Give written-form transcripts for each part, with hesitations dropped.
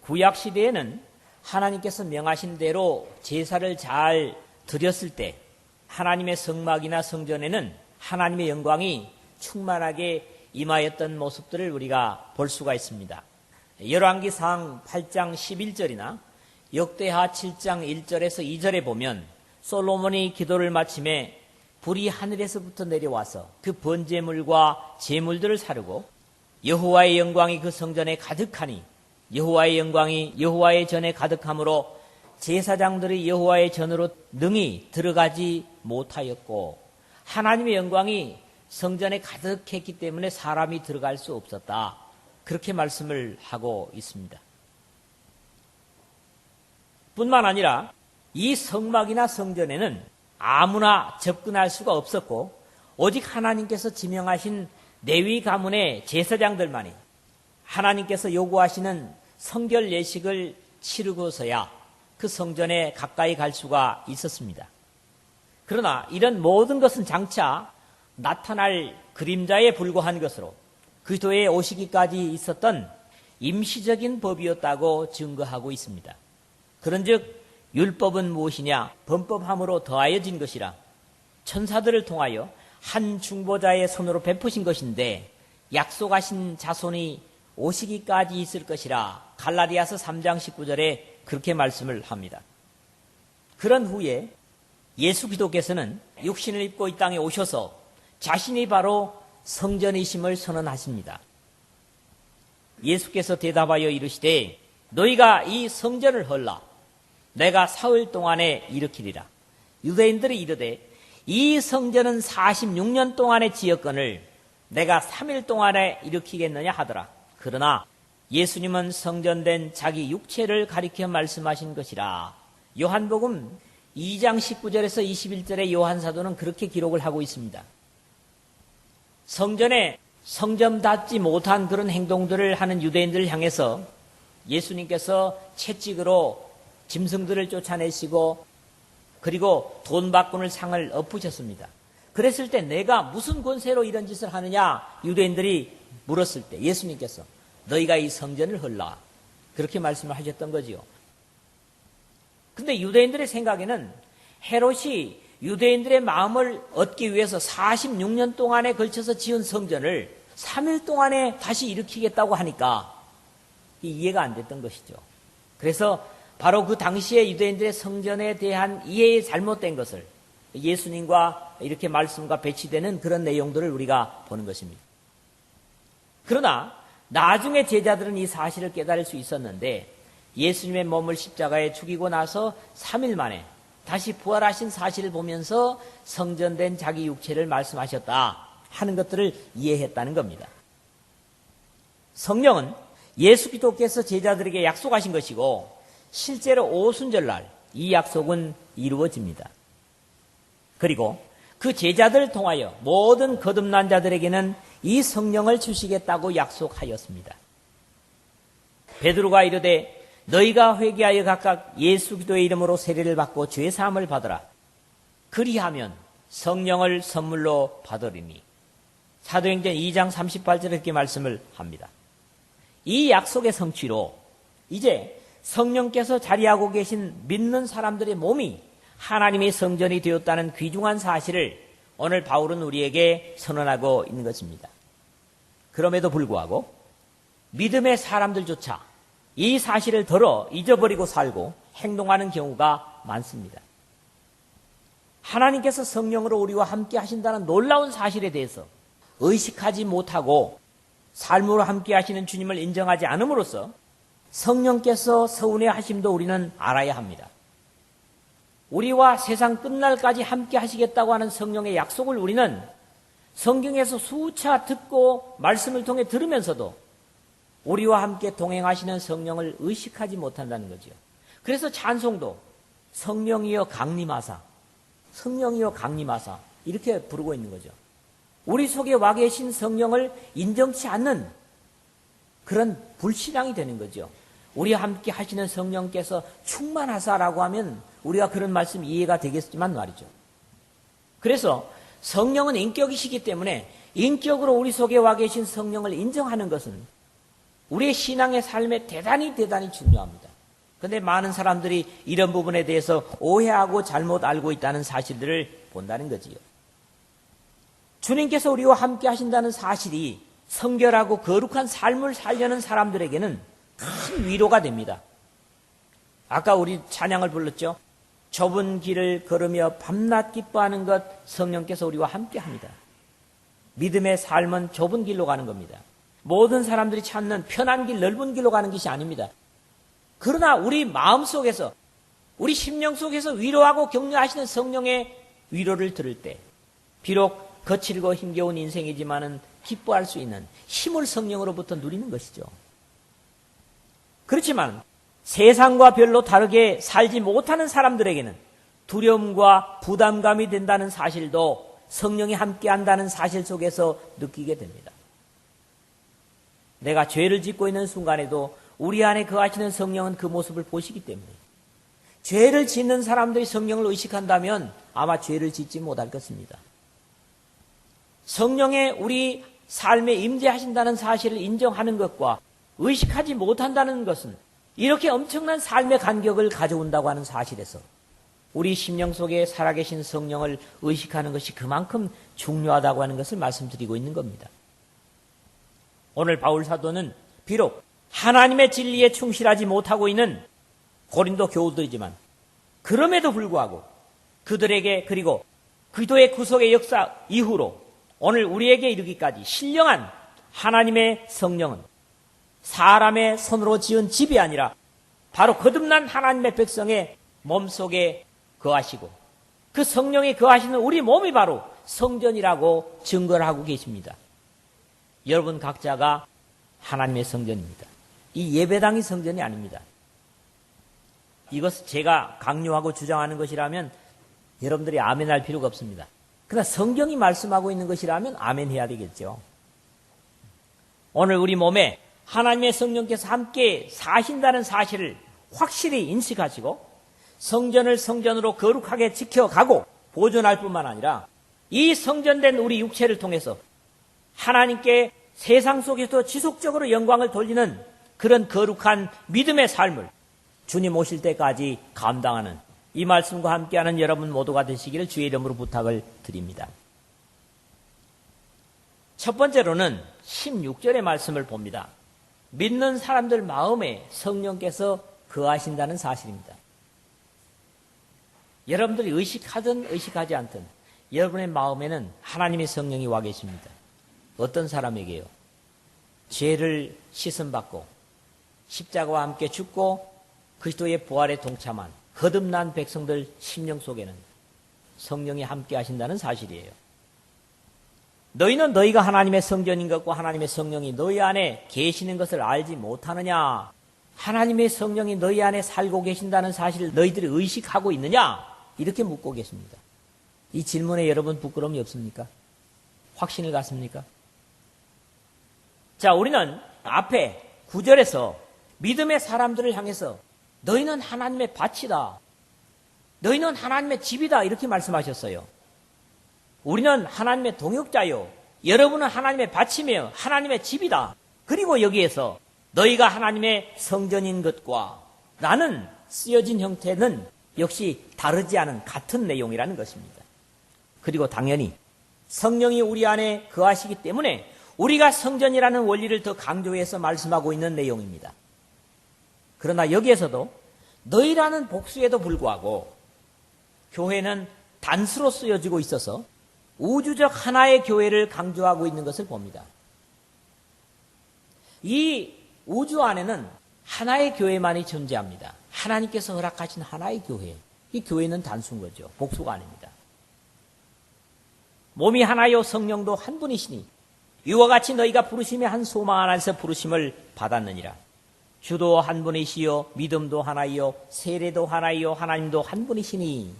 구약 시대에는 하나님께서 명하신 대로 제사를 잘 드렸을 때 하나님의 성막이나 성전에는 하나님의 영광이 충만하게 임하였던 모습들을 우리가 볼 수가 있습니다. 열왕기상 8장 11절이나 역대하 7장 1절에서 2절에 보면 솔로몬이 기도를 마침에 불이 하늘에서부터 내려와서 그 번제물과 제물들을 사르고 여호와의 영광이 그 성전에 가득하니 여호와의 영광이 여호와의 전에 가득함으로 제사장들이 여호와의 전으로 능히 들어가지 못하였고 하나님의 영광이 성전에 가득했기 때문에 사람이 들어갈 수 없었다. 그렇게 말씀을 하고 있습니다. 뿐만 아니라 이 성막이나 성전에는 아무나 접근할 수가 없었고 오직 하나님께서 지명하신 레위 가문의 제사장들만이 하나님께서 요구하시는 성결 예식을 치르고서야 그 성전에 가까이 갈 수가 있었습니다. 그러나 이런 모든 것은 장차 나타날 그림자에 불과한 것으로 그리스도의 오시기까지 있었던 임시적인 법이었다고 증거하고 있습니다. 그런즉 율법은 무엇이냐? 범법함으로 더하여진 것이라 천사들을 통하여 한 중보자의 손으로 베푸신 것인데 약속하신 자손이 오시기까지 있을 것이라 갈라디아서 3장 19절에 그렇게 말씀을 합니다. 그런 후에 예수 그리스도께서는 육신을 입고 이 땅에 오셔서 자신이 바로 성전이심을 선언하십니다. 예수께서 대답하여 이르시되 너희가 이 성전을 헐라 내가 사흘 동안에 일으키리라. 유대인들이 이르되 이 성전은 46년 동안의 지었건을 내가 3일 동안에 일으키겠느냐 하더라. 그러나 예수님은 성전된 자기 육체를 가리켜 말씀하신 것이라. 요한복음 2장 19절에서 21절에 요한 사도는 그렇게 기록을 하고 있습니다. 성전에 성점닿지 못한 그런 행동들을 하는 유대인들을 향해서 예수님께서 채찍으로 짐승들을 쫓아내시고 그리고 돈 바꾸는 상을 엎으셨습니다. 그랬을 때 내가 무슨 권세로 이런 짓을 하느냐 유대인들이 물었을 때 예수님께서 너희가 이 성전을 헐라 그렇게 말씀을 하셨던 거지요. 근데 유대인들의 생각에는 헤롯이 유대인들의 마음을 얻기 위해서 46년 동안에 걸쳐서 지은 성전을 3일 동안에 다시 일으키겠다고 하니까 이해가 안 됐던 것이죠. 그래서 바로 그 당시에 유대인들의 성전에 대한 이해에 잘못된 것을 예수님과 이렇게 말씀과 배치되는 그런 내용들을 우리가 보는 것입니다. 그러나 나중에 제자들은 이 사실을 깨달을 수 있었는데 예수님의 몸을 십자가에 죽이고 나서 3일 만에 다시 부활하신 사실을 보면서 성전된 자기 육체를 말씀하셨다 하는 것들을 이해했다는 겁니다. 성령은 예수 그리스도께서 제자들에게 약속하신 것이고 실제로 오순절날 이 약속은 이루어집니다. 그리고 그 제자들을 통하여 모든 거듭난 자들에게는 이 성령을 주시겠다고 약속하였습니다. 베드로가 이르되 너희가 회개하여 각각 예수 그리스도의 이름으로 세례를 받고 죄 사함을 받으라. 그리하면 성령을 선물로 받으리니. 사도행전 2장 38절에 이렇게 말씀을 합니다. 이 약속의 성취로 이제 성령께서 자리하고 계신 믿는 사람들의 몸이 하나님의 성전이 되었다는 귀중한 사실을 오늘 바울은 우리에게 선언하고 있는 것입니다. 그럼에도 불구하고 믿음의 사람들조차 이 사실을 덜어 잊어버리고 살고 행동하는 경우가 많습니다. 하나님께서 성령으로 우리와 함께 하신다는 놀라운 사실에 대해서 의식하지 못하고 삶으로 함께 하시는 주님을 인정하지 않음으로써 성령께서 서운해 하심도 우리는 알아야 합니다. 우리와 세상 끝날까지 함께 하시겠다고 하는 성령의 약속을 우리는 성경에서 수차 듣고 말씀을 통해 들으면서도 우리와 함께 동행하시는 성령을 의식하지 못한다는 거죠. 그래서 찬송도 성령이여 강림하사, 성령이여 강림하사 이렇게 부르고 있는 거죠. 우리 속에 와 계신 성령을 인정치 않는 그런 불신앙이 되는 거죠. 우리와 함께 하시는 성령께서 충만하사라고 하면 우리가 그런 말씀 이해가 되겠지만 말이죠. 그래서 성령은 인격이시기 때문에 인격으로 우리 속에 와 계신 성령을 인정하는 것은 우리의 신앙의 삶에 대단히 중요합니다. 그런데 많은 사람들이 이런 부분에 대해서 오해하고 잘못 알고 있다는 사실들을 본다는 거지요. 주님께서 우리와 함께 하신다는 사실이 성결하고 거룩한 삶을 살려는 사람들에게는 큰 위로가 됩니다. 아까 우리 찬양을 불렀죠. 좁은 길을 걸으며 밤낮 기뻐하는 것, 성령께서 우리와 함께 합니다. 믿음의 삶은 좁은 길로 가는 겁니다. 모든 사람들이 찾는 편한 길, 넓은 길로 가는 것이 아닙니다. 그러나 우리 마음속에서, 우리 심령 속에서 위로하고 격려하시는 성령의 위로를 들을 때 비록 거칠고 힘겨운 인생이지만은 기뻐할 수 있는 힘을 성령으로부터 누리는 것이죠. 그렇지만 세상과 별로 다르게 살지 못하는 사람들에게는 두려움과 부담감이 된다는 사실도 성령이 함께한다는 사실 속에서 느끼게 됩니다. 내가 죄를 짓고 있는 순간에도 우리 안에 거하시는 성령은 그 모습을 보시기 때문에 죄를 짓는 사람들이 성령을 의식한다면 아마 죄를 짓지 못할 것입니다. 성령의 우리 삶에 임재하신다는 사실을 인정하는 것과 의식하지 못한다는 것은 이렇게 엄청난 삶의 간격을 가져온다고 하는 사실에서 우리 심령 속에 살아계신 성령을 의식하는 것이 그만큼 중요하다고 하는 것을 말씀드리고 있는 겁니다. 오늘 바울 사도는 비록 하나님의 진리에 충실하지 못하고 있는 고린도 교우들이지만 그럼에도 불구하고 그들에게 그리고 그리스도의 구속의 역사 이후로 오늘 우리에게 이르기까지 신령한 하나님의 성령은 사람의 손으로 지은 집이 아니라 바로 거듭난 하나님의 백성의 몸속에 거하시고 그 성령이 거하시는 우리 몸이 바로 성전이라고 증거를 하고 계십니다. 여러분 각자가 하나님의 성전입니다. 이 예배당이 성전이 아닙니다. 이것을 제가 강요하고 주장하는 것이라면 여러분들이 아멘할 필요가 없습니다. 그러나 성경이 말씀하고 있는 것이라면 아멘해야 되겠죠. 오늘 우리 몸에 하나님의 성령께서 함께 사신다는 사실을 확실히 인식하시고 성전을 성전으로 거룩하게 지켜가고 보존할 뿐만 아니라 이 성전된 우리 육체를 통해서 하나님께 세상 속에서 지속적으로 영광을 돌리는 그런 거룩한 믿음의 삶을 주님 오실 때까지 감당하는 이 말씀과 함께하는 여러분 모두가 되시기를 주의 이름으로 부탁을 드립니다. 첫 번째로는 16절의 말씀을 봅니다. 믿는 사람들 마음에 성령께서 거하신다는 사실입니다. 여러분들이 의식하든 의식하지 않든 여러분의 마음에는 하나님의 성령이 와 계십니다. 어떤 사람에게요? 죄를 씻음받고 십자가와 함께 죽고 그리스도의 부활에 동참한 거듭난 백성들 심령 속에는 성령이 함께 하신다는 사실이에요. 너희는 너희가 하나님의 성전인 것과 하나님의 성령이 너희 안에 계시는 것을 알지 못하느냐? 하나님의 성령이 너희 안에 살고 계신다는 사실을 너희들이 의식하고 있느냐? 이렇게 묻고 계십니다. 이 질문에 여러분 부끄러움이 없습니까? 확신을 갖습니까? 자, 우리는 앞에 9절에서 믿음의 사람들을 향해서 너희는 하나님의 밭이다. 너희는 하나님의 집이다. 이렇게 말씀하셨어요. 우리는 하나님의 동역자요. 여러분은 하나님의 밭이며 하나님의 집이다. 그리고 여기에서 너희가 하나님의 성전인 것과 나는 쓰여진 형태는 역시 다르지 않은 같은 내용이라는 것입니다. 그리고 당연히 성령이 우리 안에 거하시기 때문에 우리가 성전이라는 원리를 더 강조해서 말씀하고 있는 내용입니다. 그러나 여기에서도 너희라는 복수에도 불구하고 교회는 단수로 쓰여지고 있어서 우주적 하나의 교회를 강조하고 있는 것을 봅니다. 이 우주 안에는 하나의 교회만이 존재합니다. 하나님께서 허락하신 하나의 교회. 이 교회는 단수인 거죠. 복수가 아닙니다. 몸이 하나요 성령도 한 분이시니 이와 같이 너희가 부르심의 한 소망 안에서 부르심을 받았느니라. 주도 한 분이시요 믿음도 하나이요 세례도 하나이요 하나님도 한 분이시니.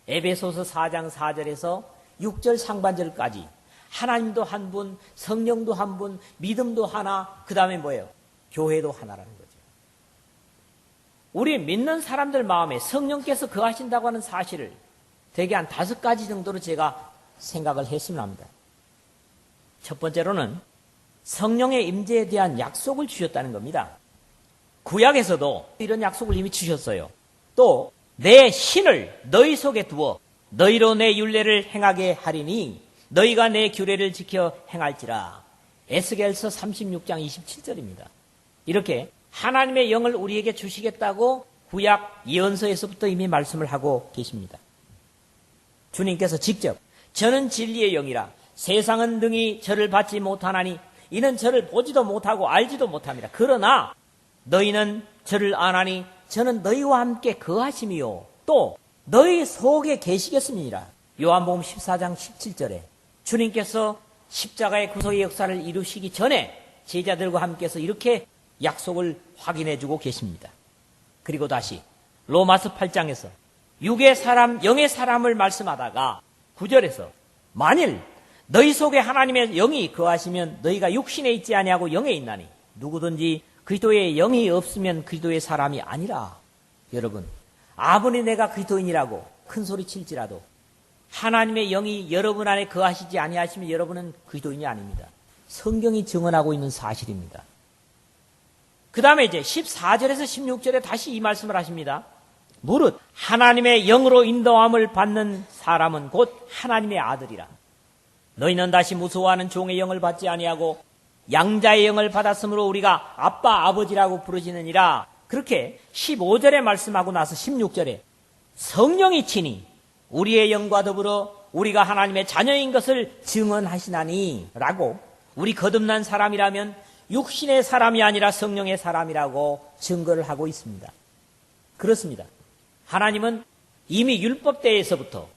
에베소서 4장 4절에서 6절 상반절까지 하나님도 한 분, 성령도 한 분, 믿음도 하나, 그 다음에 뭐예요? 교회도 하나라는 거죠. 우리 믿는 사람들 마음에 성령께서 거하신다고 하는 사실을 대개 한 5가지 정도로 제가 생각을 했으면 합니다. 첫 번째로는 성령의 임재에 대한 약속을 주셨다는 겁니다. 구약에서도 이런 약속을 이미 주셨어요. 또 내 신을 너희 속에 두어 너희로 내 율례를 행하게 하리니 너희가 내 규례를 지켜 행할지라. 에스겔서 36장 27절입니다. 이렇게 하나님의 영을 우리에게 주시겠다고 구약 예언서에서부터 이미 말씀을 하고 계십니다. 주님께서 직접 저는 진리의 영이라 세상은 능히 저를 받지 못하나니 이는 저를 보지도 못하고 알지도 못합니다. 그러나 너희는 저를 아나니 저는 너희와 함께 거하심이요 또 너희 속에 계시겠습니다. 요한복음 14장 17절에 주님께서 십자가의 구속의 역사를 이루시기 전에 제자들과 함께서 이렇게 약속을 확인해 주고 계십니다. 그리고 다시 로마서 8장에서 육의 사람, 영의 사람을 말씀하다가 9절에서 만일 너희 속에 하나님의 영이 거하시면 너희가 육신에 있지 아니하고 영에 있나니 누구든지 그리스도의 영이 없으면 그리스도의 사람이 아니라. 여러분, 아무리 내가 그리스도인이라고 큰 소리 칠지라도 하나님의 영이 여러분 안에 거하시지 아니하시면 여러분은 그리스도인이 아닙니다. 성경이 증언하고 있는 사실입니다. 그 다음에 이제 14절에서 16절에 다시 이 말씀을 하십니다. 무릇 하나님의 영으로 인도함을 받는 사람은 곧 하나님의 아들이라. 너희는 다시 무서워하는 종의 영을 받지 아니하고 양자의 영을 받았으므로 우리가 아빠 아버지라고 부르시느니라. 그렇게 15절에 말씀하고 나서 16절에 성령이 친히 우리의 영과 더불어 우리가 하나님의 자녀인 것을 증언하시나니 라고 우리 거듭난 사람이라면 육신의 사람이 아니라 성령의 사람이라고 증거를 하고 있습니다. 그렇습니다. 하나님은 이미 율법 때에서부터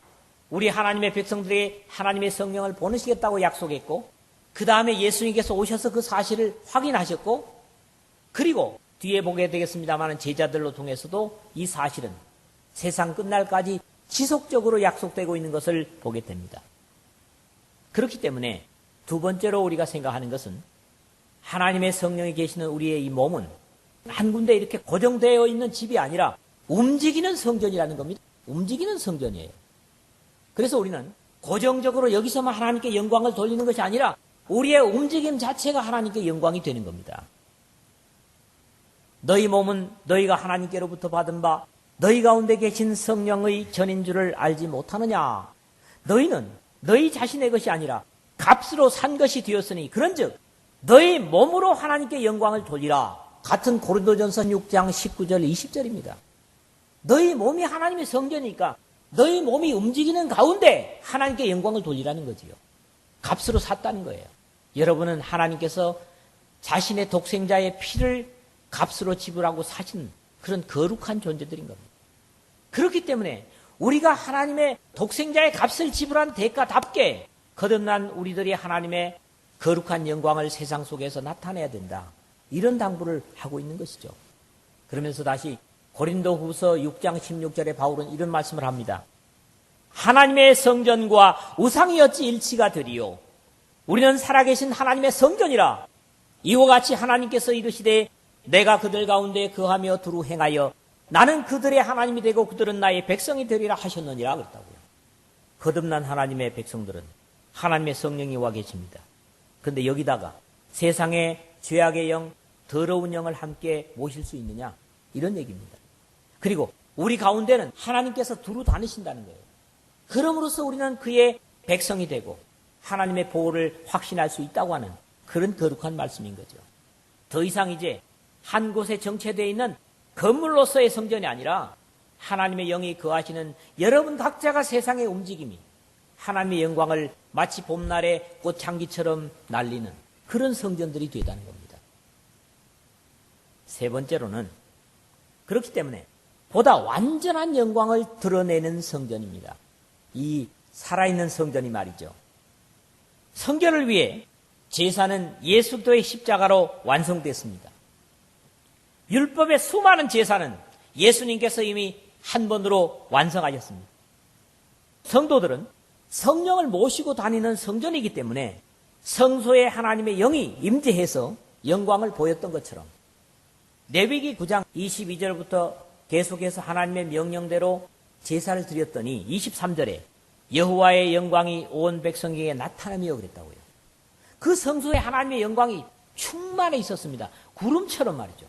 우리 하나님의 백성들에게 하나님의 성령을 보내시겠다고 약속했고 그 다음에 예수님께서 오셔서 그 사실을 확인하셨고 그리고 뒤에 보게 되겠습니다만 제자들로 통해서도 이 사실은 세상 끝날까지 지속적으로 약속되고 있는 것을 보게 됩니다. 그렇기 때문에 두 번째로 우리가 생각하는 것은 하나님의 성령이 계시는 우리의 이 몸은 한 군데 이렇게 고정되어 있는 집이 아니라 움직이는 성전이라는 겁니다. 움직이는 성전이에요. 그래서 우리는 고정적으로 여기서만 하나님께 영광을 돌리는 것이 아니라 우리의 움직임 자체가 하나님께 영광이 되는 겁니다. 너희 몸은 너희가 하나님께로부터 받은 바 너희 가운데 계신 성령의 전인 줄을 알지 못하느냐. 너희는 너희 자신의 것이 아니라 값으로 산 것이 되었으니 그런즉 너희 몸으로 하나님께 영광을 돌리라. 같은 고린도전서 6장 19절 20절입니다. 너희 몸이 하나님의 성전이니까 너희 몸이 움직이는 가운데 하나님께 영광을 돌리라는 거지요. 값으로 샀다는 거예요. 여러분은 하나님께서 자신의 독생자의 피를 값으로 지불하고 사신 그런 거룩한 존재들인 겁니다. 그렇기 때문에 우리가 하나님의 독생자의 값을 지불한 대가답게 거듭난 우리들이 하나님의 거룩한 영광을 세상 속에서 나타내야 된다. 이런 당부를 하고 있는 것이죠. 그러면서 다시 고린도후서 6장 16절에 바울은 이런 말씀을 합니다. 하나님의 성전과 우상이 어찌 일치가 되리요. 우리는 살아계신 하나님의 성전이라. 이와 같이 하나님께서 이르시되 내가 그들 가운데 거하며 두루 행하여 나는 그들의 하나님이 되고 그들은 나의 백성이 되리라 하셨느니라 그랬다고요. 거듭난 하나님의 백성들은 하나님의 성령이 와 계십니다. 그런데 여기다가 세상의 죄악의 영, 더러운 영을 함께 모실 수 있느냐? 이런 얘기입니다. 그리고 우리 가운데는 하나님께서 두루 다니신다는 거예요. 그럼으로써 우리는 그의 백성이 되고 하나님의 보호를 확신할 수 있다고 하는 그런 거룩한 말씀인 거죠. 더 이상 이제 한 곳에 정체되어 있는 건물로서의 성전이 아니라 하나님의 영이 거하시는 여러분 각자가 세상의 움직임이 하나님의 영광을 마치 봄날의 꽃향기처럼 날리는 그런 성전들이 되다는 겁니다. 세 번째로는 그렇기 때문에 보다 완전한 영광을 드러내는 성전입니다. 이 살아있는 성전이 말이죠. 성전을 위해 제사는 예수 그리스도의 십자가로 완성됐습니다. 율법의 수많은 제사는 예수님께서 이미 한 번으로 완성하셨습니다. 성도들은 성령을 모시고 다니는 성전이기 때문에 성소에 하나님의 영이 임재해서 영광을 보였던 것처럼 레위기 9장 22절부터 계속해서 하나님의 명령대로 제사를 드렸더니 23절에 여호와의 영광이 온 백성에게 나타나며 그랬다고요. 그 성소에 하나님의 영광이 충만해 있었습니다. 구름처럼 말이죠.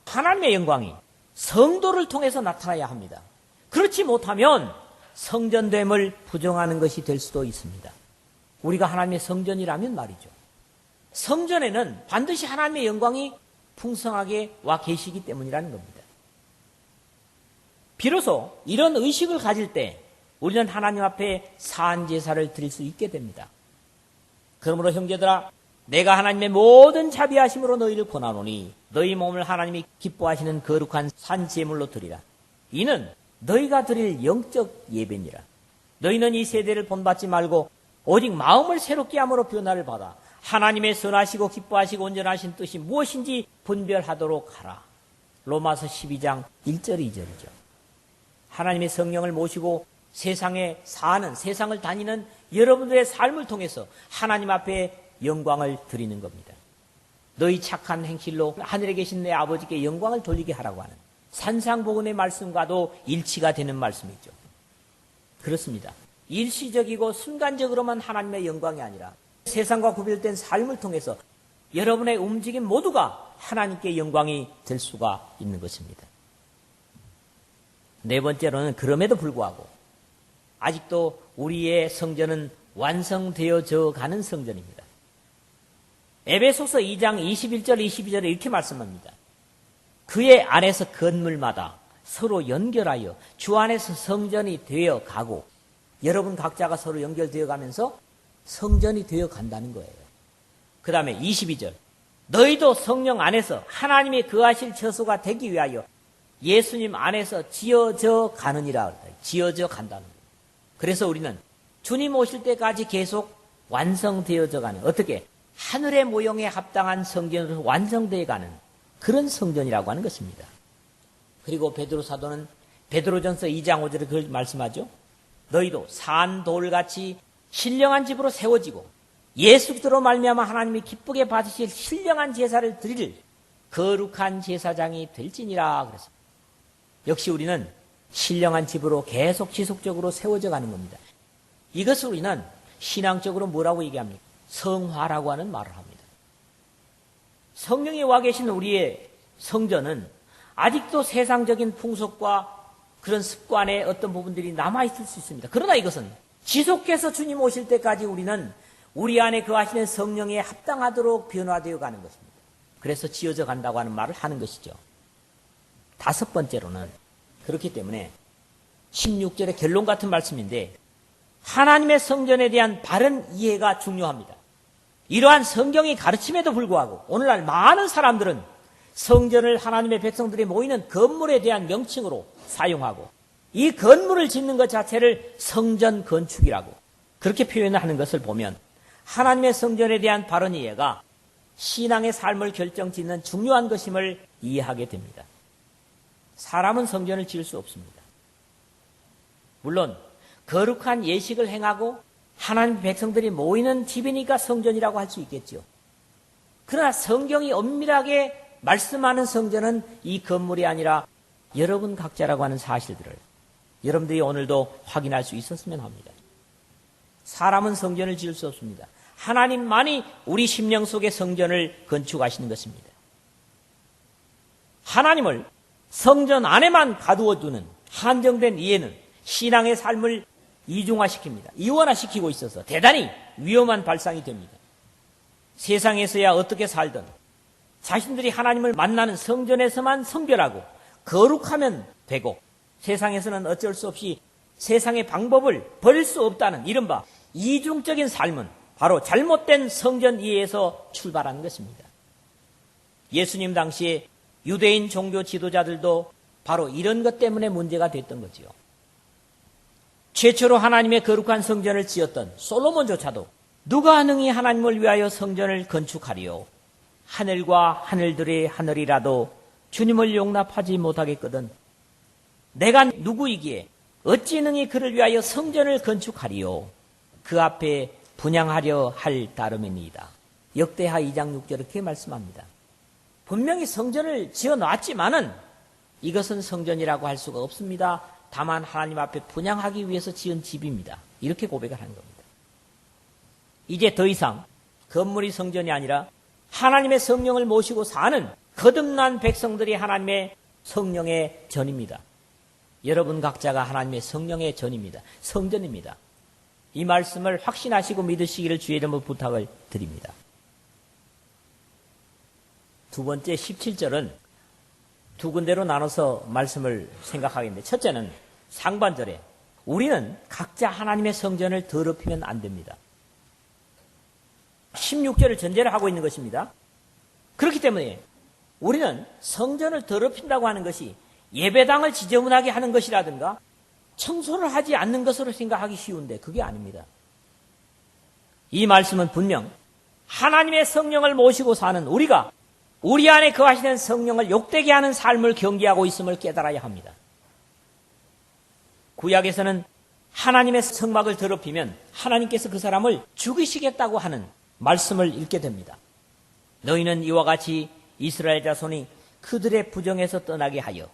하나님의 영광이 성도를 통해서 나타나야 합니다. 그렇지 못하면 성전됨을 부정하는 것이 될 수도 있습니다. 우리가 하나님의 성전이라면 말이죠. 성전에는 반드시 하나님의 영광이 풍성하게 와 계시기 때문이라는 겁니다. 비로소 이런 의식을 가질 때 우리는 하나님 앞에 사한 제사를 드릴 수 있게 됩니다. 그러므로 형제들아, 내가 하나님의 모든 자비하심으로 너희를 권하노니 너희 몸을 하나님이 기뻐하시는 거룩한 산 제물로 드리라. 이는 너희가 드릴 영적 예배니라. 너희는 이 세대를 본받지 말고 오직 마음을 새롭게 함으로 변화를 받아 하나님의 선하시고 기뻐하시고 온전하신 뜻이 무엇인지 분별하도록 하라. 로마서 12장 1절 2절이죠. 하나님의 성령을 모시고 세상에 사는, 세상을 다니는 여러분들의 삶을 통해서 하나님 앞에 영광을 드리는 겁니다. 너희 착한 행실로 하늘에 계신 내 아버지께 영광을 돌리게 하라고 하는 산상복음의 말씀과도 일치가 되는 말씀이죠. 그렇습니다. 일시적이고 순간적으로만 하나님의 영광이 아니라 세상과 구별된 삶을 통해서 여러분의 움직임 모두가 하나님께 영광이 될 수가 있는 것입니다. 네 번째로는 그럼에도 불구하고 아직도 우리의 성전은 완성되어져 가는 성전입니다. 에베소서 2장 21절 22절에 이렇게 말씀합니다. 그의 안에서 건물마다 서로 연결하여 주 안에서 성전이 되어 가고, 여러분 각자가 서로 연결되어 가면서 성전이 되어 간다는 거예요. 그 다음에 22절, 너희도 성령 안에서 하나님의 거하실 처소가 되기 위하여 예수님 안에서 지어져 가느니라. 지어져 간다는 거예요. 그래서 우리는 주님 오실 때까지 계속 완성되어져 가는, 어떻게? 하늘의 모형에 합당한 성전으로 완성되어 가는 그런 성전이라고 하는 것입니다. 그리고 베드로 사도는 베드로전서 2장 5절에 그걸 말씀하죠. 너희도 산 돌같이 신령한 집으로 세워지고 예수 그리스도로 말미암아 하나님이 기쁘게 받으실 신령한 제사를 드릴 거룩한 제사장이 될지니라 그랬습니다. 역시 우리는 신령한 집으로 계속 지속적으로 세워져 가는 겁니다. 이것을 우리는 신앙적으로 뭐라고 얘기합니까? 성화라고 하는 말을 합니다. 성령이 와 계신 우리의 성전은 아직도 세상적인 풍속과 그런 습관의 어떤 부분들이 남아있을 수 있습니다. 그러나 이것은 지속해서 주님 오실 때까지 우리는 우리 안에 거하시는 성령에 합당하도록 변화되어 가는 것입니다. 그래서 지어져 간다고 하는 말을 하는 것이죠. 다섯 번째로는 그렇기 때문에 16절의 결론 같은 말씀인데, 하나님의 성전에 대한 바른 이해가 중요합니다. 이러한 성경의 가르침에도 불구하고 오늘날 많은 사람들은 성전을 하나님의 백성들이 모이는 건물에 대한 명칭으로 사용하고 이 건물을 짓는 것 자체를 성전 건축이라고 그렇게 표현하는 것을 보면 하나님의 성전에 대한 바른 이해가 신앙의 삶을 결정짓는 중요한 것임을 이해하게 됩니다. 사람은 성전을 지을 수 없습니다. 물론 거룩한 예식을 행하고 하나님 백성들이 모이는 집이니까 성전이라고 할 수 있겠죠. 그러나 성경이 엄밀하게 말씀하는 성전은 이 건물이 아니라 여러분 각자라고 하는 사실들을 여러분들이 오늘도 확인할 수 있었으면 합니다. 사람은 성전을 지을 수 없습니다. 하나님만이 우리 심령 속의 성전을 건축하시는 것입니다. 하나님을 성전 안에만 가두어 두는 한정된 이해는 신앙의 삶을 이중화시킵니다. 이원화시키고 있어서 대단히 위험한 발상이 됩니다. 세상에서야 어떻게 살든 자신들이 하나님을 만나는 성전에서만 성별하고 거룩하면 되고, 세상에서는 어쩔 수 없이 세상의 방법을 버릴 수 없다는 이른바 이중적인 삶은 바로 잘못된 성전 이해에서 출발하는 것입니다. 예수님 당시에 유대인 종교 지도자들도 바로 이런 것 때문에 문제가 됐던 거지요. 최초로 하나님의 거룩한 성전을 지었던 솔로몬조차도 누가 능히 하나님을 위하여 성전을 건축하리요? 하늘과 하늘들의 하늘이라도 주님을 용납하지 못하겠거든 내가 누구이기에 어찌 능히 그를 위하여 성전을 건축하리요? 그 앞에 분향하려 할 따름이니이다. 역대하 2장 6절에 그렇게 말씀합니다. 분명히 성전을 지어놨지만은 이것은 성전이라고 할 수가 없습니다. 다만 하나님 앞에 분향하기 위해서 지은 집입니다. 이렇게 고백을 하는 겁니다. 이제 더 이상 건물이 성전이 아니라 하나님의 성령을 모시고 사는 거듭난 백성들이 하나님의 성령의 전입니다. 여러분 각자가 하나님의 성령의 전입니다. 성전입니다. 이 말씀을 확신하시고 믿으시기를 주의 이름으로 부탁을 드립니다. 두 번째 17절은 두 군데로 나눠서 말씀을 생각하겠는데, 첫째는 상반절에 우리는 각자 하나님의 성전을 더럽히면 안 됩니다. 16절을 전제를 하고 있는 것입니다. 그렇기 때문에 우리는 성전을 더럽힌다고 하는 것이 예배당을 지저분하게 하는 것이라든가 청소를 하지 않는 것으로 생각하기 쉬운데 그게 아닙니다. 이 말씀은 분명 하나님의 성령을 모시고 사는 우리가 우리 안에 거하시는 성령을 욕되게 하는 삶을 경계하고 있음을 깨달아야 합니다. 구약에서는 하나님의 성막을 더럽히면 하나님께서 그 사람을 죽이시겠다고 하는 말씀을 읽게 됩니다. 너희는 이와 같이 이스라엘 자손이 그들의 부정에서 떠나게 하여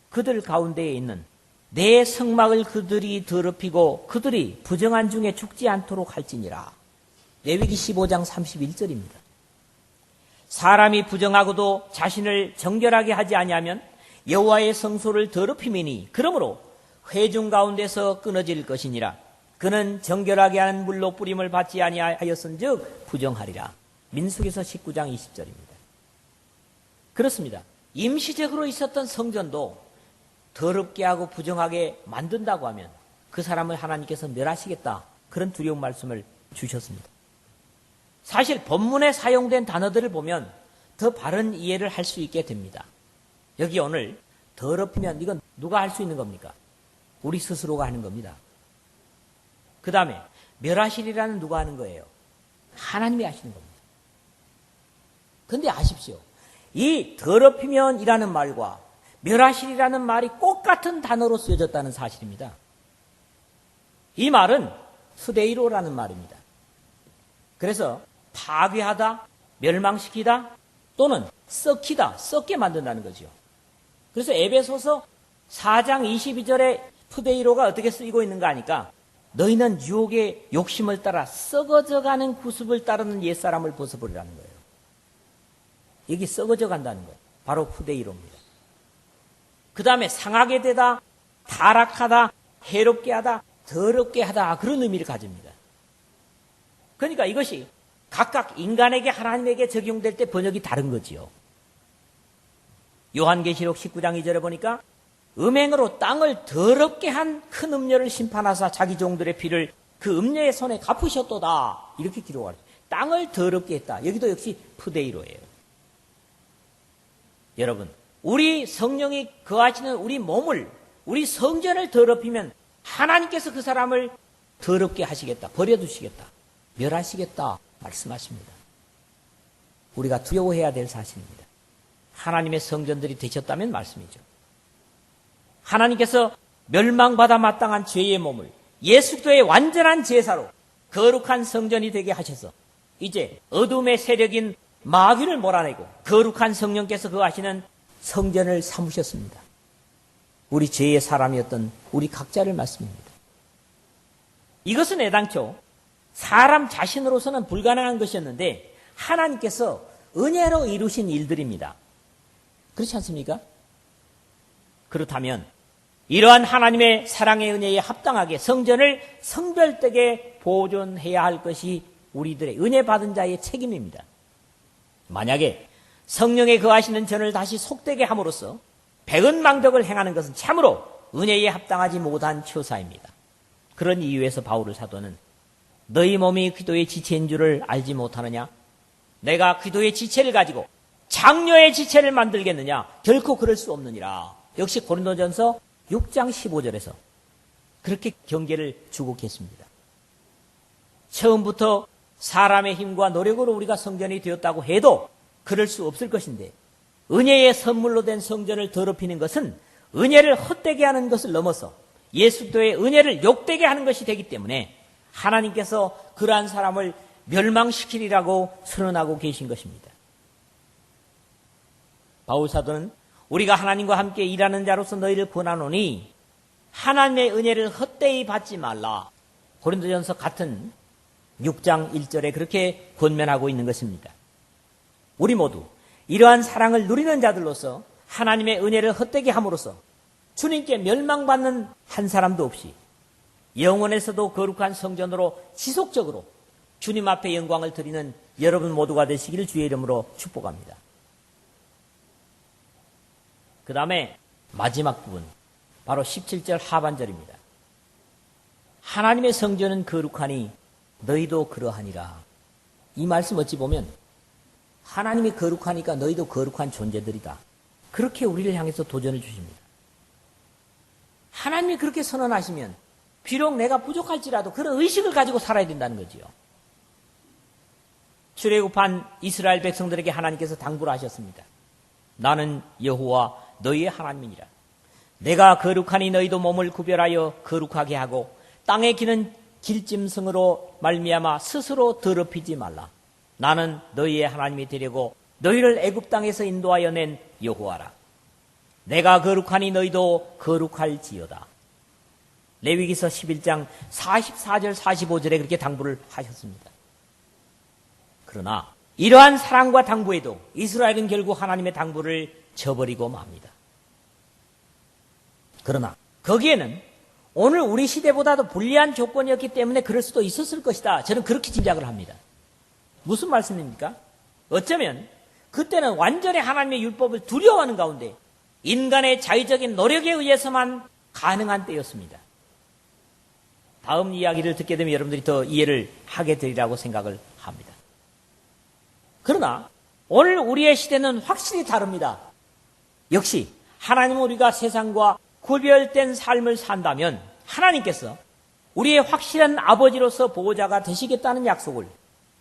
그들 가운데에 있는 내 성막을 그들이 더럽히고 그들이 부정한 중에 죽지 않도록 할지니라. 레위기 15장 31절입니다. 사람이 부정하고도 자신을 정결하게 하지 아니하면 여호와의 성소를 더럽힘이니 그러므로 회중 가운데서 끊어질 것이니라. 그는 정결하게 하는 물로 뿌림을 받지 아니하였은즉 부정하리라. 민수기서 19장 20절입니다. 그렇습니다. 임시적으로 있었던 성전도 더럽게 하고 부정하게 만든다고 하면 그 사람을 하나님께서 멸하시겠다. 그런 두려운 말씀을 주셨습니다. 사실 본문에 사용된 단어들을 보면 더 바른 이해를 할 수 있게 됩니다. 여기 오늘 더럽히면 이건 누가 할 수 있는 겁니까? 우리 스스로가 하는 겁니다. 그 다음에 멸하시리라는 누가 하는 거예요? 하나님이 하시는 겁니다. 그런데 아십시오. 이 더럽히면이라는 말과 멸하시리라는 말이 똑같은 단어로 쓰여졌다는 사실입니다. 이 말은 후데이로라는 말입니다. 그래서 파괴하다, 멸망시키다 또는 썩히다, 썩게 만든다는 거죠. 그래서 에베소서 4장 22절에 푸데이로가 어떻게 쓰이고 있는가 하니까 너희는 유혹의 욕심을 따라 썩어져가는 구습을 따르는 옛사람을 벗어버리라는 거예요. 여기 썩어져 간다는 거예요. 바로 푸데이로입니다. 그 다음에 상하게 되다, 타락하다, 해롭게 하다, 더럽게 하다 그런 의미를 가집니다. 그러니까 이것이 각각 인간에게 하나님에게 적용될 때 번역이 다른 거지요. 요한계시록 19장 2절에 보니까 음행으로 땅을 더럽게 한 큰 음녀를 심판하사 자기 종들의 피를 그 음녀의 손에 갚으셨도다 이렇게 기록하죠. 땅을 더럽게 했다. 여기도 역시 푸데이로예요. 여러분, 우리 성령이 거하시는 우리 몸을, 우리 성전을 더럽히면 하나님께서 그 사람을 더럽게 하시겠다, 버려두시겠다, 멸하시겠다 말씀하십니다. 우리가 두려워해야 될 사실입니다. 하나님의 성전들이 되셨다면 말씀이죠. 하나님께서 멸망받아 마땅한 죄의 몸을 예수 그리스도의 완전한 제사로 거룩한 성전이 되게 하셔서 이제 어둠의 세력인 마귀를 몰아내고 거룩한 성령께서 거하시는 성전을 삼으셨습니다. 우리 죄의 사람이었던 우리 각자를 말씀입니다. 이것은 애당초 사람 자신으로서는 불가능한 것이었는데 하나님께서 은혜로 이루신 일들입니다. 그렇지 않습니까? 그렇다면 이러한 하나님의 사랑의 은혜에 합당하게 성전을 성별되게 보존해야 할 것이 우리들의 은혜 받은 자의 책임입니다. 만약에 성령에 거하시는 전을 다시 속되게 함으로써 백은망덕을 행하는 것은 참으로 은혜에 합당하지 못한 처사입니다. 그런 이유에서 바울 사도는 너희 몸이 기도의 지체인 줄을 알지 못하느냐? 내가 기도의 지체를 가지고 장녀의 지체를 만들겠느냐? 결코 그럴 수 없느니라. 역시 고린도전서 6장 15절에서 그렇게 경계를 주고 계십니다. 처음부터 사람의 힘과 노력으로 우리가 성전이 되었다고 해도 그럴 수 없을 것인데 은혜의 선물로 된 성전을 더럽히는 것은 은혜를 헛되게 하는 것을 넘어서 예수도의 은혜를 욕되게 하는 것이 되기 때문에 하나님께서 그러한 사람을 멸망시키리라고 선언하고 계신 것입니다. 바울 사도는 우리가 하나님과 함께 일하는 자로서 너희를 권하노니 하나님의 은혜를 헛되이 받지 말라. 고린도전서 같은 6장 1절에 그렇게 권면하고 있는 것입니다. 우리 모두 이러한 사랑을 누리는 자들로서 하나님의 은혜를 헛되게 함으로써 주님께 멸망받는 한 사람도 없이 영원에서도 거룩한 성전으로 지속적으로 주님 앞에 영광을 드리는 여러분 모두가 되시기를 주의 이름으로 축복합니다. 그 다음에 마지막 부분, 바로 17절 하반절입니다. 하나님의 성전은 거룩하니 너희도 그러하니라. 이 말씀 어찌 보면 하나님이 거룩하니까 너희도 거룩한 존재들이다. 그렇게 우리를 향해서 도전을 주십니다. 하나님이 그렇게 선언하시면 비록 내가 부족할지라도 그런 의식을 가지고 살아야 된다는 거지요. 출애굽한 이스라엘 백성들에게 하나님께서 당부를 하셨습니다. 나는 여호와 너희의 하나님이니라. 내가 거룩하니 너희도 몸을 구별하여 거룩하게 하고 땅에 기는 길짐승으로 말미암아 스스로 더럽히지 말라. 나는 너희의 하나님이 되려고 너희를 애굽 땅에서 인도하여 낸 여호와라. 내가 거룩하니 너희도 거룩할지어다. 레위기서 11장 44절 45절에 그렇게 당부를 하셨습니다. 그러나 이러한 사랑과 당부에도 이스라엘은 결국 하나님의 당부를 저버리고 맙니다. 그러나 거기에는 오늘 우리 시대보다도 불리한 조건이었기 때문에 그럴 수도 있었을 것이다. 저는 그렇게 짐작을 합니다. 무슨 말씀입니까? 어쩌면 그때는 완전히 하나님의 율법을 두려워하는 가운데 인간의 자의적인 노력에 의해서만 가능한 때였습니다. 다음 이야기를 듣게 되면 여러분들이 더 이해를 하게 되리라고 생각을 합니다. 그러나 오늘 우리의 시대는 확실히 다릅니다. 역시 하나님은 우리가 세상과 구별된 삶을 산다면 하나님께서 우리의 확실한 아버지로서 보호자가 되시겠다는 약속을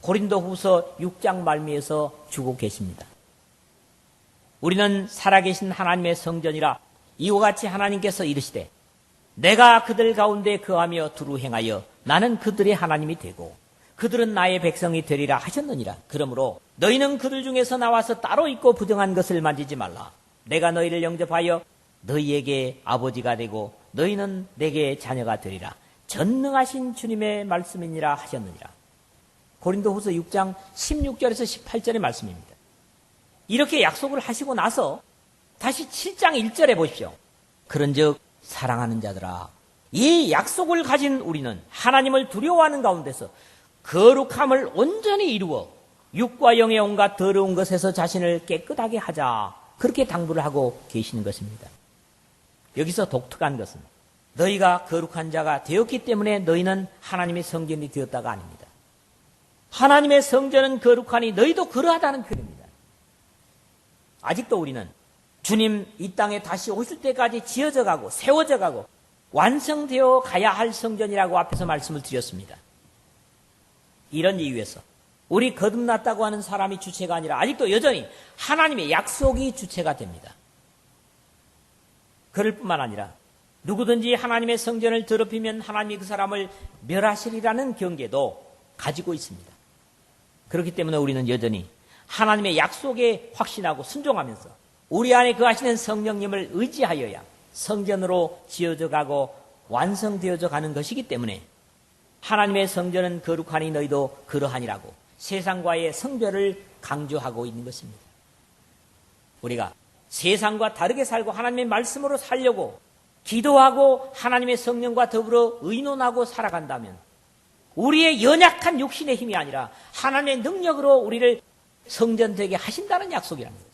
고린도후서 6장 말미에서 주고 계십니다. 우리는 살아계신 하나님의 성전이라 이와 같이 하나님께서 이르시되 내가 그들 가운데 거하며 두루 행하여 나는 그들의 하나님이 되고 그들은 나의 백성이 되리라 하셨느니라. 그러므로 너희는 그들 중에서 나와서 따로 있고 부정한 것을 만지지 말라. 내가 너희를 영접하여 너희에게 아버지가 되고 너희는 내게 자녀가 되리라. 전능하신 주님의 말씀이니라 하셨느니라. 고린도후서 6장 16절에서 18절의 말씀입니다. 이렇게 약속을 하시고 나서 다시 7장 1절에 보십시오. 그런즉 사랑하는 자들아, 이 약속을 가진 우리는 하나님을 두려워하는 가운데서 거룩함을 온전히 이루어 육과 영의 온갖 더러운 것에서 자신을 깨끗하게 하자. 그렇게 당부를 하고 계시는 것입니다. 여기서 독특한 것은 너희가 거룩한 자가 되었기 때문에 너희는 하나님의 성전이 되었다가 아닙니다. 하나님의 성전은 거룩하니 너희도 그러하다는 표현입니다. 아직도 우리는 주님 이 땅에 다시 오실 때까지 지어져 가고 세워져 가고 완성되어 가야 할 성전이라고 앞에서 말씀을 드렸습니다. 이런 이유에서 우리 거듭났다고 하는 사람이 주체가 아니라 아직도 여전히 하나님의 약속이 주체가 됩니다. 그럴 뿐만 아니라 누구든지 하나님의 성전을 더럽히면 하나님이 그 사람을 멸하시리라는 경계도 가지고 있습니다. 그렇기 때문에 우리는 여전히 하나님의 약속에 확신하고 순종하면서 우리 안에 거하시는 성령님을 의지하여야 성전으로 지어져 가고 완성되어져 가는 것이기 때문에 하나님의 성전은 거룩하니 너희도 그러하니라고 세상과의 성별을 강조하고 있는 것입니다. 우리가 세상과 다르게 살고 하나님의 말씀으로 살려고 기도하고 하나님의 성령과 더불어 의논하고 살아간다면 우리의 연약한 육신의 힘이 아니라 하나님의 능력으로 우리를 성전되게 하신다는 약속이라는 거죠.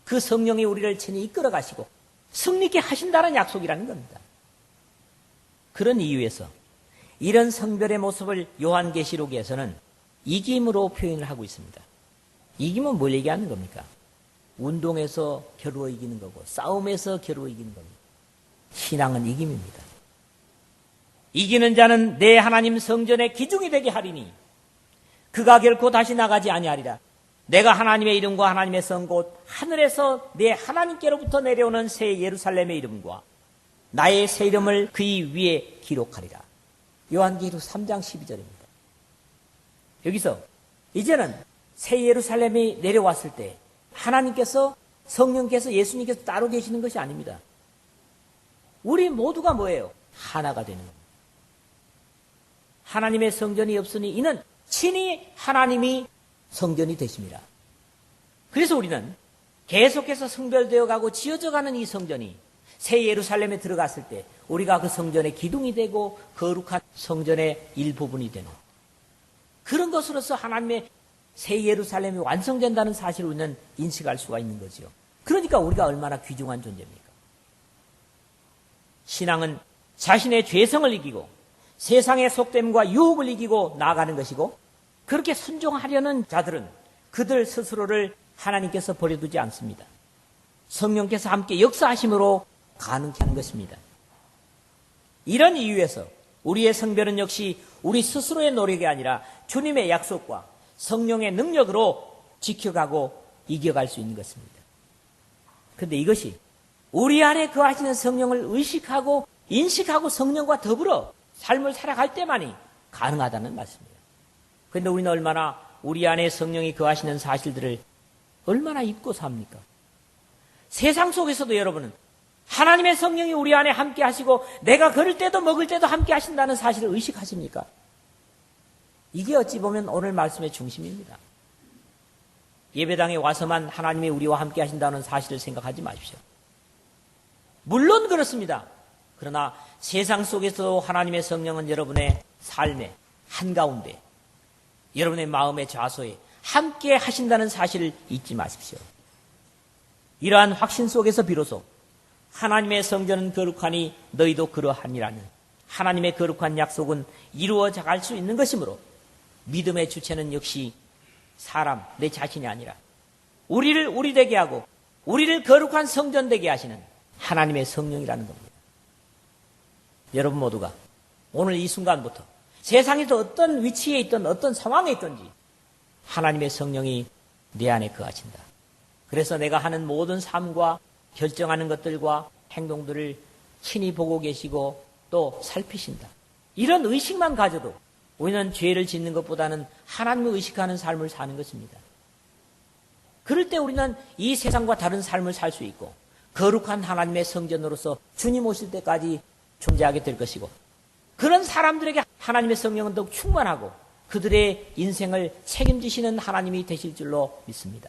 그 성령이 우리를 친히 이끌어 가시고 승리케 하신다는 약속이라는 겁니다. 그런 이유에서 이런 성별의 모습을 요한계시록에서는 이김으로 표현을 하고 있습니다. 이김은 뭘 얘기하는 겁니까? 운동에서 겨루어 이기는 거고 싸움에서 겨루어 이기는 겁니다. 신앙은 이김입니다. 이기는 자는 내 하나님 성전의 기둥이 되게 하리니 그가 결코 다시 나가지 아니하리라. 내가 하나님의 이름과 하나님의 성 곧 하늘에서 내 하나님께로부터 내려오는 새 예루살렘의 이름과 나의 새 이름을 그의 위에 기록하리라. 요한계시록 3장 12절입니다. 여기서 이제는 새 예루살렘이 내려왔을 때 하나님께서 성령께서 예수님께서 따로 계시는 것이 아닙니다. 우리 모두가 뭐예요? 하나가 되는 겁니다. 하나님의 성전이 없으니 이는 친히 하나님이 성전이 되심이라. 그래서 우리는 계속해서 성별되어 가고 지어져 가는 이 성전이 새 예루살렘에 들어갔을 때 우리가 그 성전의 기둥이 되고 거룩한 성전의 일부분이 되는 그런 것으로서 하나님의 새 예루살렘이 완성된다는 사실을 우리는 인식할 수가 있는 거죠. 그러니까 우리가 얼마나 귀중한 존재입니까? 신앙은 자신의 죄성을 이기고 세상의 속됨과 유혹을 이기고 나아가는 것이고, 그렇게 순종하려는 자들은 그들 스스로를 하나님께서 버려두지 않습니다. 성령께서 함께 역사하심으로 가능케 하는 것입니다. 이런 이유에서 우리의 성별은 역시 우리 스스로의 노력이 아니라 주님의 약속과 성령의 능력으로 지켜가고 이겨갈 수 있는 것입니다. 그런데 이것이 우리 안에 거하시는 성령을 의식하고 인식하고 성령과 더불어 삶을 살아갈 때만이 가능하다는 말씀이에요. 그런데 우리는 얼마나 우리 안에 성령이 거하시는 사실들을 얼마나 잊고 삽니까? 세상 속에서도 여러분은 하나님의 성령이 우리 안에 함께 하시고 내가 걸을 때도 먹을 때도 함께 하신다는 사실을 의식하십니까? 이게 어찌 보면 오늘 말씀의 중심입니다. 예배당에 와서만 하나님이 우리와 함께 하신다는 사실을 생각하지 마십시오. 물론 그렇습니다. 그러나 세상 속에서도 하나님의 성령은 여러분의 삶의 한가운데, 여러분의 마음의 좌소에 함께 하신다는 사실을 잊지 마십시오. 이러한 확신 속에서 비로소 하나님의 성전은 거룩하니 너희도 그러하니라는 하나님의 거룩한 약속은 이루어져 갈 수 있는 것이므로 믿음의 주체는 역시 사람, 내 자신이 아니라 우리를 우리 되게 하고 우리를 거룩한 성전 되게 하시는 하나님의 성령이라는 겁니다. 여러분 모두가 오늘 이 순간부터 세상에서 어떤 위치에 있든 어떤 상황에 있든지 하나님의 성령이 내 안에 거하신다. 그래서 내가 하는 모든 삶과 결정하는 것들과 행동들을 친히 보고 계시고 또 살피신다. 이런 의식만 가져도 우리는 죄를 짓는 것보다는 하나님을 의식하는 삶을 사는 것입니다. 그럴 때 우리는 이 세상과 다른 삶을 살 수 있고 거룩한 하나님의 성전으로서 주님 오실 때까지 존재하게 될 것이고, 그런 사람들에게 하나님의 성령은 더욱 충만하고 그들의 인생을 책임지시는 하나님이 되실 줄로 믿습니다.